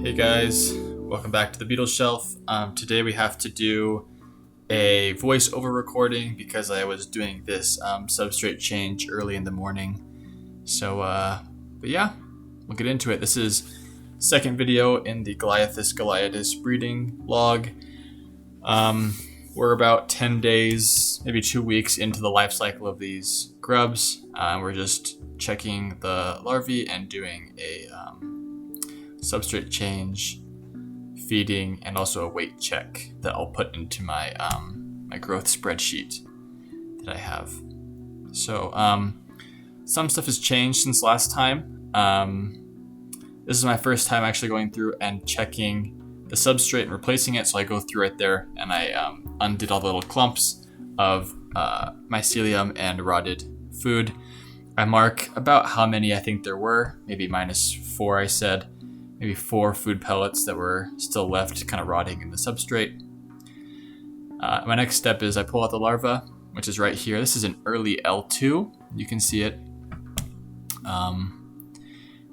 Hey guys, welcome back to the BeetleShelf. Today we have to do a voiceover recording because I was doing this substrate change early in the morning. But yeah, we'll get into it. This is second video in the goliatus breeding log. We're about 10 days, maybe 2 weeks into the life cycle of these grubs. We're just checking the larvae and doing a substrate change, feeding, and also a weight check that I'll put into my my growth spreadsheet that I have. So some stuff has changed since last time. This is my first time actually going through and checking the substrate and replacing it. So I go through right there and I undid all the little clumps of mycelium and rotted food. I mark about how many I think there were, maybe -4 I said. Maybe 4 food pellets that were still left kind of rotting in the substrate. My next step is I pull out the larva, which is right here. This is an early L2. You can see it,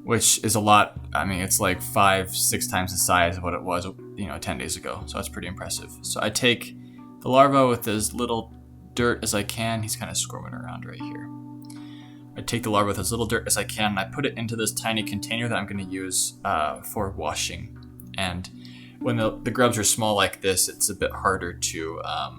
which is a lot. I mean, it's like 5-6 times the size of what it was, 10 days ago. So that's pretty impressive. So I take the larva with as little dirt as I can. He's kind of squirming around right here. I take the larva with as little dirt as I can and I put it into this tiny container that I'm going to use for washing. And when the grubs are small like this, it's a bit harder to, a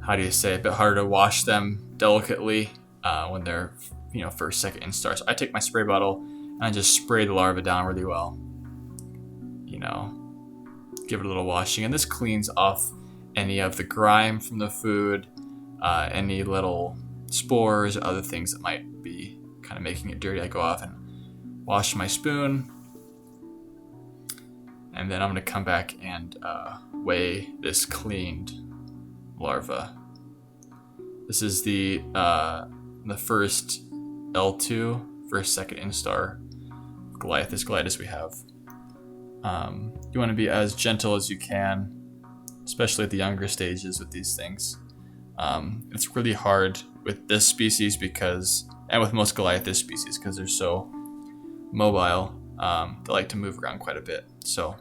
bit harder to wash them delicately when they're, first, second instar. So I take my spray bottle and I just spray the larva down really well. Give it a little washing. And this cleans off any of the grime from the food, any little spores or other things that might be kind of making it dirty. I go off and wash my spoon, and then I'm going to come back and weigh this cleaned larva. This is the first L2, second instar Goliathus we have. You want to be as gentle as you can, especially at the younger stages with these things. It's really hard with this species and with most Goliathus species because they're so mobile. They like to move around quite a bit. So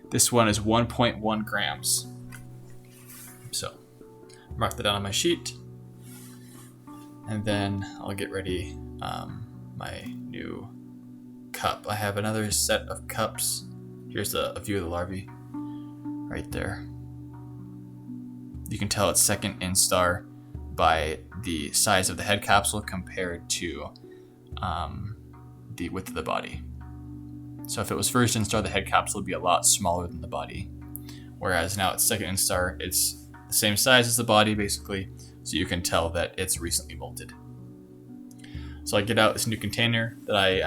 this one is 1.1 grams. So mark that down on my sheet, and then I'll get ready my new cup. I have another set of cups. Here's a view of the larvae right there. You can tell it's second instar by the size of the head capsule compared to the width of the body. So if it was first instar, the head capsule would be a lot smaller than the body. Whereas now it's second instar, it's the same size as the body basically, so you can tell that it's recently molted. So I get out this new container that I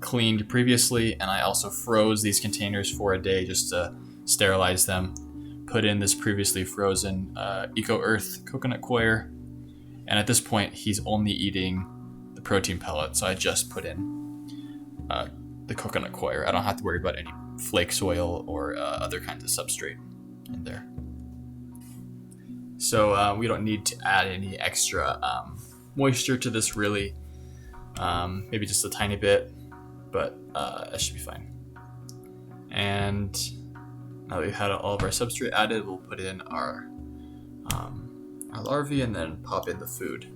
cleaned previously, and I also froze these containers for a day just to sterilize them. Put in this previously frozen Eco Earth coconut coir, and at this point he's only eating the protein pellet, so I just put in the coconut coir. I don't have to worry about any flake soil or other kinds of substrate in there. So we don't need to add any extra moisture to this really, maybe just a tiny bit, but that should be fine. And now that we've had all of our substrate added, we'll put in our larvae and then pop in the food.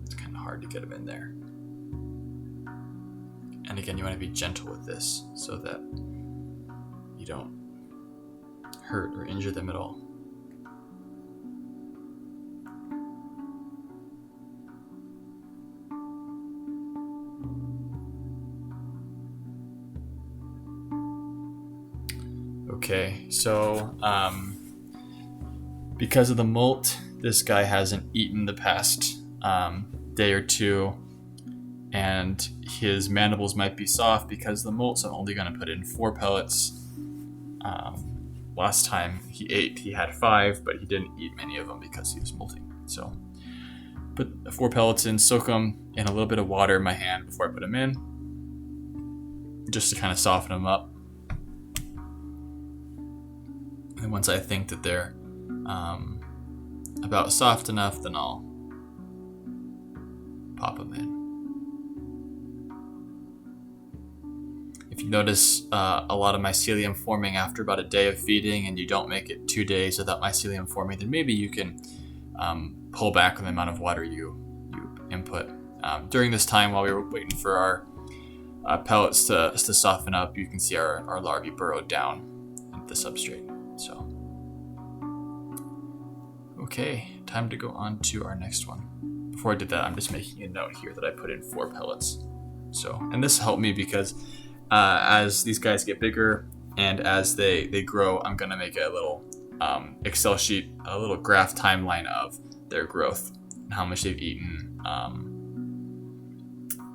It's kind of hard to get them in there. And again, you want to be gentle with this so that you don't hurt or injure them at all. Okay, so because of the molt, this guy hasn't eaten the past day or two, and his mandibles might be soft because of the molt, so I'm only going to put in 4 pellets. Last time he ate, he had 5, but he didn't eat many of them because he was molting. So put 4 pellets in, soak them in a little bit of water in my hand before I put them in, just to kind of soften them up. And once I think that they're about soft enough, then I'll pop them in. If you notice a lot of mycelium forming after about a day of feeding and you don't make it 2 days without mycelium forming, then maybe you can pull back on the amount of water you input. During this time, while we were waiting for our pellets to soften up, you can see our larvae burrowed down into the substrate. So, okay, time to go on to our next one. Before I did that, I'm just making a note here that I put in 4 pellets. So, and this helped me because as these guys get bigger and as they grow, I'm gonna make a little Excel sheet, a little graph timeline of their growth, and how much they've eaten,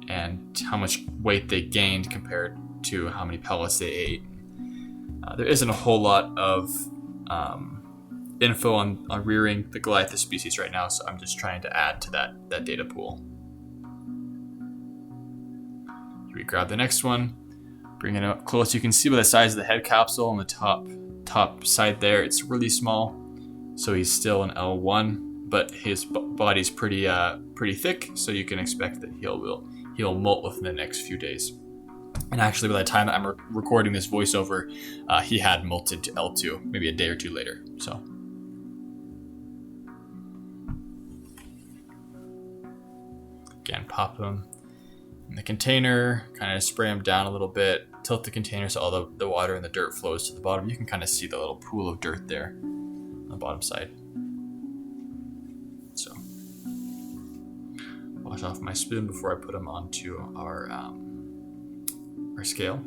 and how much weight they gained compared to how many pellets they ate. There isn't a whole lot of info on rearing the Goliathus species right now, so I'm just trying to add to that data pool. Here we grab the next one, bring it up close. You can see by the size of the head capsule on the top side there, it's really small. So he's still an L1, but his body's pretty thick, so you can expect that he'll molt within the next few days. And actually, by the time that I'm recording this voiceover, he had molted to L2, maybe a day or two later. So, again, pop them in the container, kind of spray them down a little bit, tilt the container so all the water and the dirt flows to the bottom. You can kind of see the little pool of dirt there on the bottom side. So, wash off my spoon before I put them onto our scale.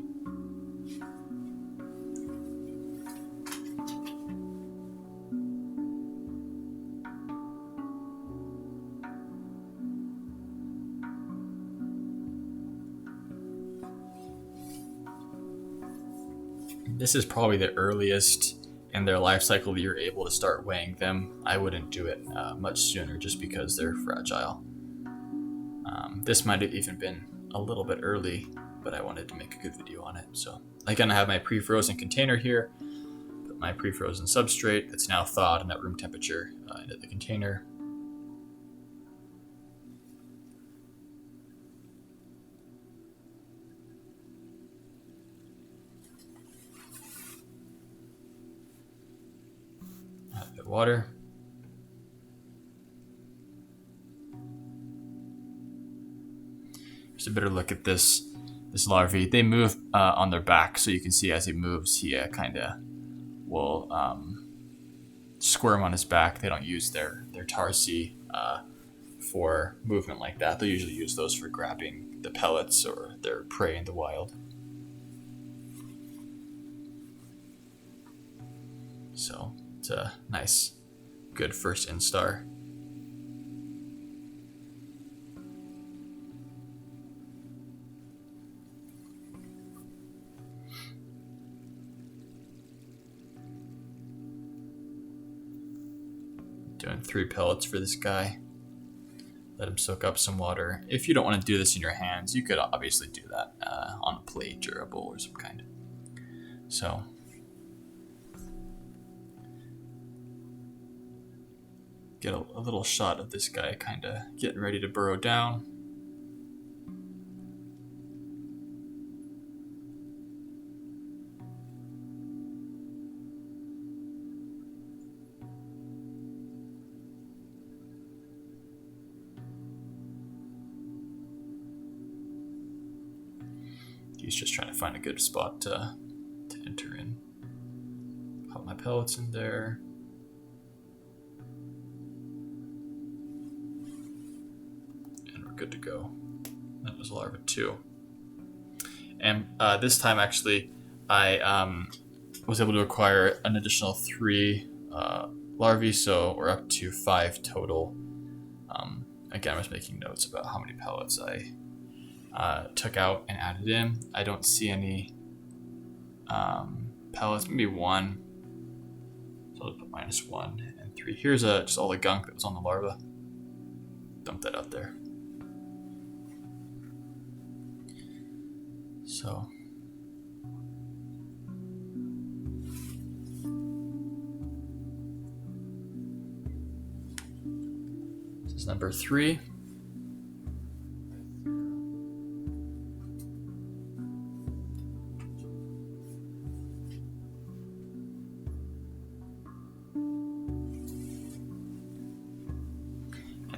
This is probably the earliest in their life cycle that you're able to start weighing them. I wouldn't do it much sooner just because they're fragile. This might have even been a little bit early, but I wanted to make a good video on it. So again, I have my pre-frozen container here, put my pre-frozen substrate that's now thawed and at room temperature into the container. Add a bit of water. Just a better look at this larvae. They move on their back, so you can see as he moves, he kind of will squirm on his back. They don't use their tarsi for movement like that. They'll usually use those for grabbing the pellets or their prey in the wild. So it's a nice, good first instar. Doing 3 pellets for this guy. Let him soak up some water. If you don't want to do this in your hands, you could obviously do that on a plate or a bowl or some kind. So, get a little shot of this guy kind of getting ready to burrow down. He's just trying to find a good spot to enter in. Pop my pellets in there. And we're good to go. That was larva 2. And this time, actually, I was able to acquire an additional 3 larvae, so we're up to 5 total. Again, I was making notes about how many pellets I took out and added in. I don't see any pellets, maybe 1. So I'll put -1 and 3. Here's just all the gunk that was on the larva. Dump that out there. So this is number 3.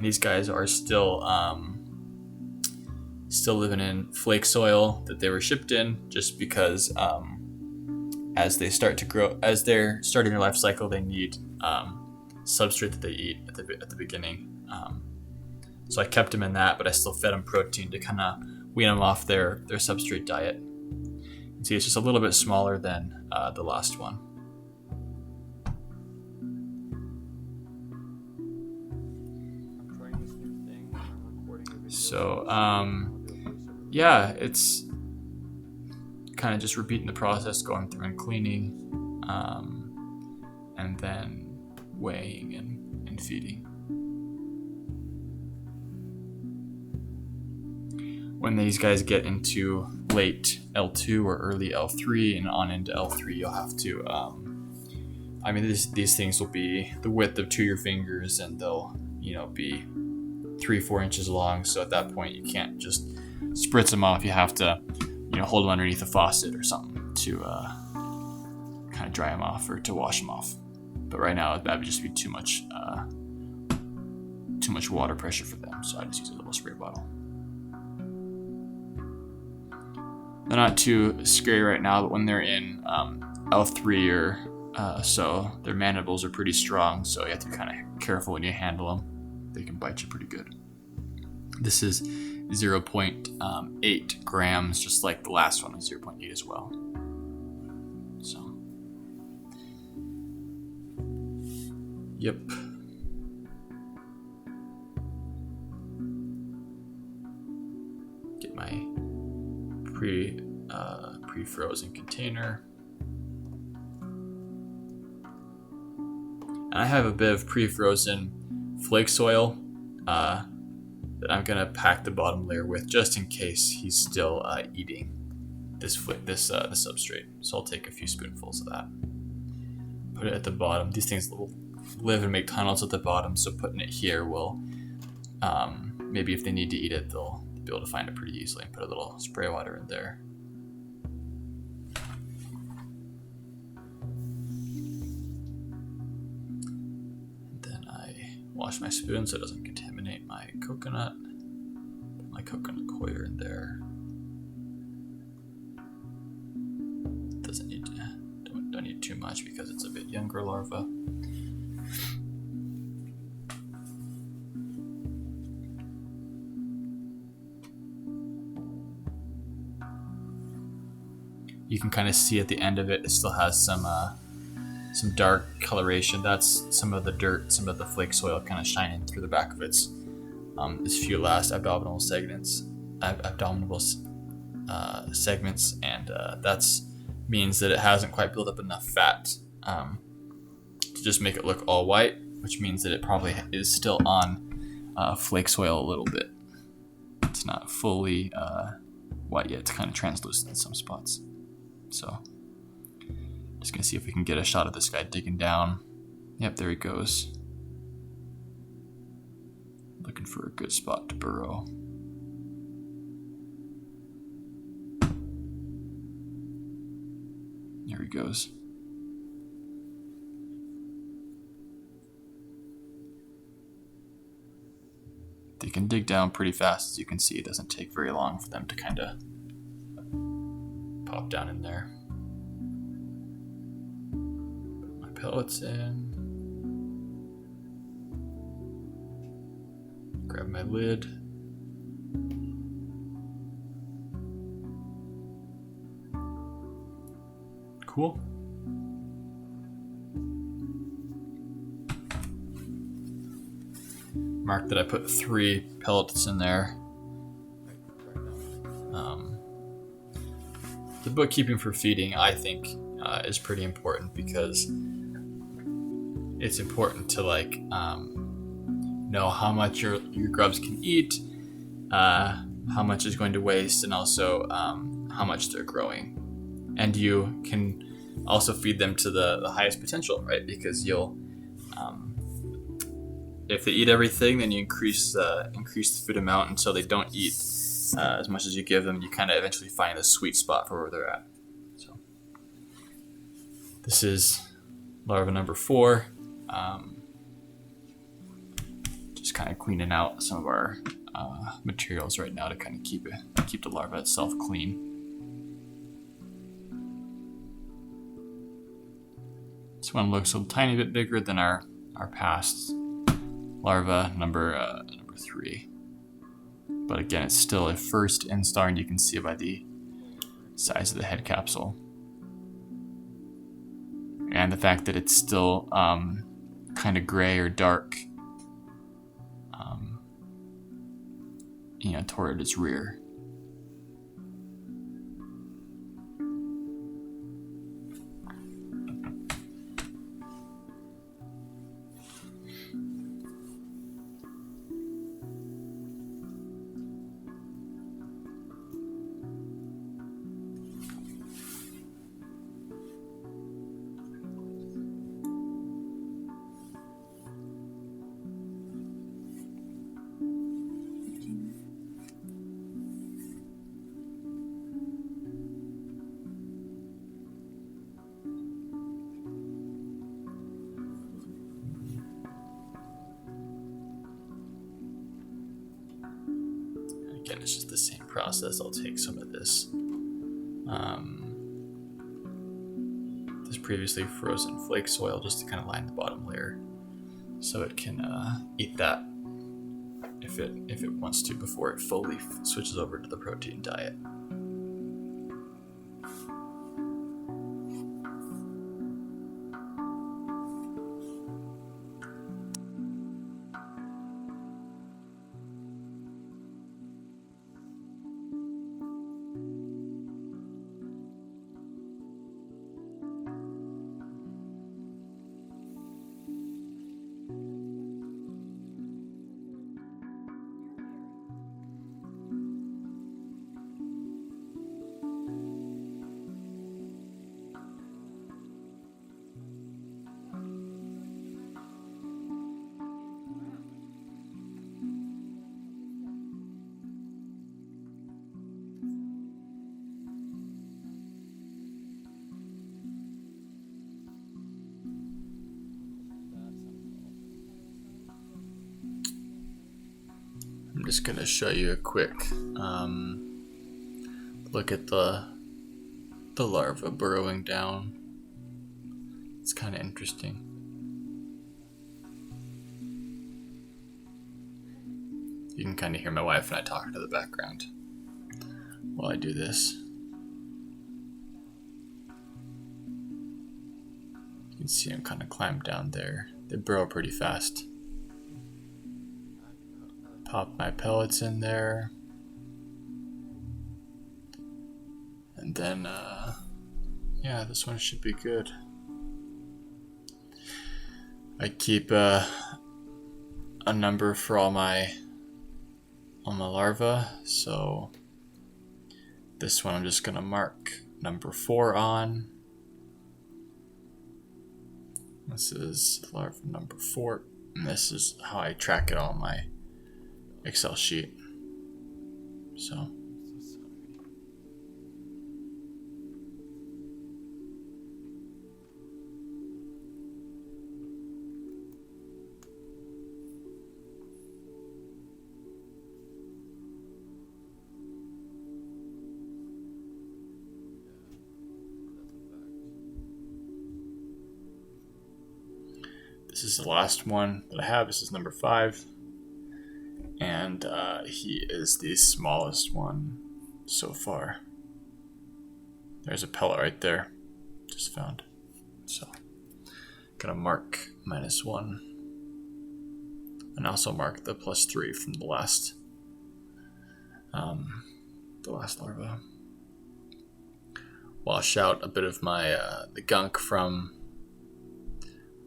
these guys are still living in flake soil that they were shipped in, just because as they start to grow, as they're starting their life cycle, they need substrate that they eat at the beginning. So I kept them in that, but I still fed them protein to kind of wean them off their substrate diet. You can see it's just a little bit smaller than the last one. So yeah, it's kind of just repeating the process, going through and cleaning, and then weighing and feeding. When these guys get into late L2 or early L3 and on into L3, you'll have to, these things will be the width of 2 of your fingers, and they'll, be 3-4 inches long. So at that point, you can't just spritz them off. You have to, hold them underneath a faucet or something to kind of dry them off or to wash them off. But right now, that would just be too much water pressure for them. So I just use a little spray bottle. They're not too scary right now, but when they're in L3 or so, their mandibles are pretty strong, so you have to be kind of careful when you handle them. They can bite you pretty good. This is 0.8 grams, just like the last one was 0.8 as well. So, yep. Get my pre-frozen container. And I have a bit of pre-frozen flake soil that I'm gonna pack the bottom layer with, just in case he's still eating the substrate. So I'll take a few spoonfuls of that. Put it at the bottom. These things will live and make tunnels at the bottom, so putting it here will maybe if they need to eat it, they'll be able to find it pretty easily. And put a little spray water in there. Wash my spoon so it doesn't contaminate my coconut. Put my coconut coir in there. Doesn't need to, don't need too much because it's a bit younger larva. You can kind of see at the end of it, it still has some dark coloration. That's some of the dirt, some of the flake soil kind of shining through the back of its few last abdominal segments, and that's means that it hasn't quite built up enough fat to just make it look all white, which means that it probably is still on flake soil a little bit. It's not fully white yet. It's kind of translucent in some spots. So just gonna see if we can get a shot of this guy digging down. Yep, there he goes. Looking for a good spot to burrow. There he goes. They can dig down pretty fast, as you can see. It doesn't take very long for them to kind of pop down in there. Pellets in. Grab my lid. Cool. Mark that I put 3 pellets in there. The bookkeeping for feeding, I think, is pretty important, because it's important to know how much your grubs can eat, how much is going to waste, and also how much they're growing. And you can also feed them to the highest potential, right? Because you'll, if they eat everything, then you increase the food amount until they don't eat as much as you give them. You kind of eventually find the sweet spot for where they're at. So this is larva number 4. Just just kind of cleaning out some of our materials right now to kind of keep the larva itself clean. This one looks a tiny bit bigger than our past larva, number 3. But again, it's still a first instar, and you can see it by the size of the head capsule. And the fact that it's still kind of gray or dark, toward its rear. Again, it's just the same process. I'll take some of this this previously frozen flake soil just to kind of line the bottom layer, so it can eat that if it wants to before it fully switches over to the protein diet. I'm just going to show you a quick look at the larva burrowing down. It's kind of interesting. You can kind of hear my wife and I talking to the background while I do this. You can see them kind of climb down there. They burrow pretty fast. Pop my pellets in there. And then, yeah, this one should be good. I keep a number for all my larvae, so this one I'm just gonna mark number 4 on. This is larva number 4, and this is how I track it on my Excel sheet. So this is the last one that I have. This is number 5. And he is the smallest one so far. There's a pellet right there, just found. So, gonna mark -1, and also mark the +3 from the last larva. Wash out a bit of my the gunk from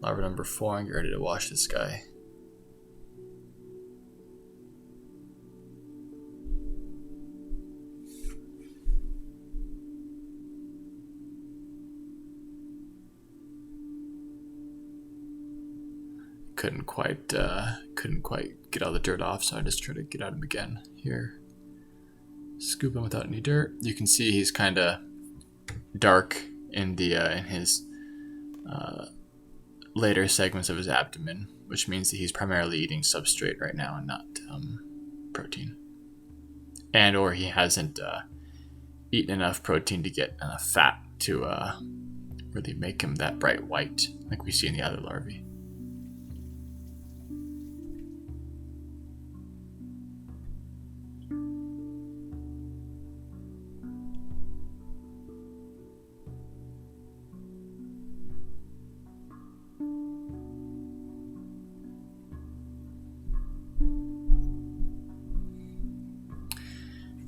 larva number 4 and get ready to wash this guy. Couldn't quite get all the dirt off, so I just tried to get at him again here. Scoop him without any dirt. You can see he's kind of dark in the in his later segments of his abdomen, which means that he's primarily eating substrate right now and not protein. And or he hasn't eaten enough protein to get enough fat to really make him that bright white like we see in the other larvae.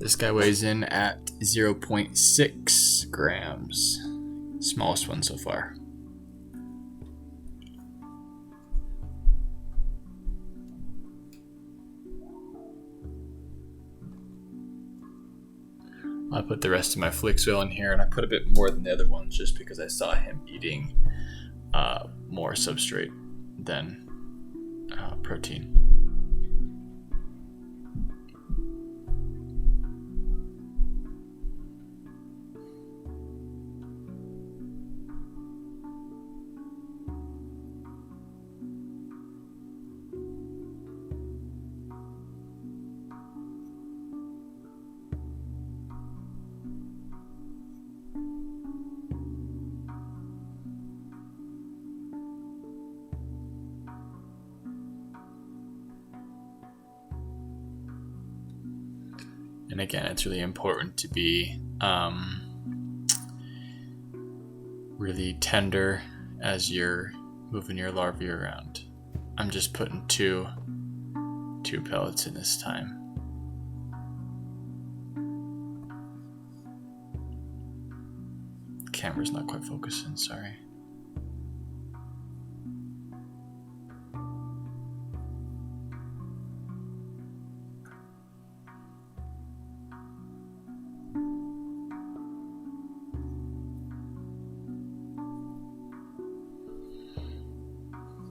This guy weighs in at 0.6 grams. Smallest one so far. I put the rest of my flix oil in here, and I put a bit more than the other ones just because I saw him eating more substrate than protein. And again, it's really important to be really tender as you're moving your larvae around. I'm just putting two pellets in this time. Camera's not quite focusing, sorry.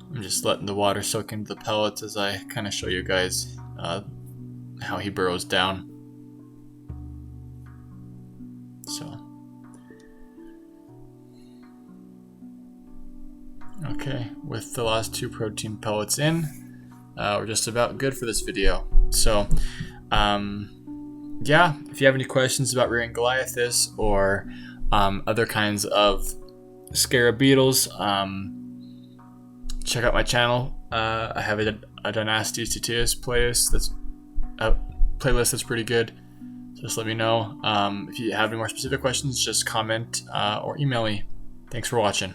I'm just letting the water soak into the pellets as I kind of show you guys how he burrows down. So, okay, with the last 2 protein pellets in, we're just about good for this video. So, yeah, if you have any questions about rearing Goliathus or other kinds of scarab beetles, check out my channel. I have a Dynasties Titius playlist that's pretty good. So just let me know. If you have any more specific questions, just comment or email me. Thanks for watching.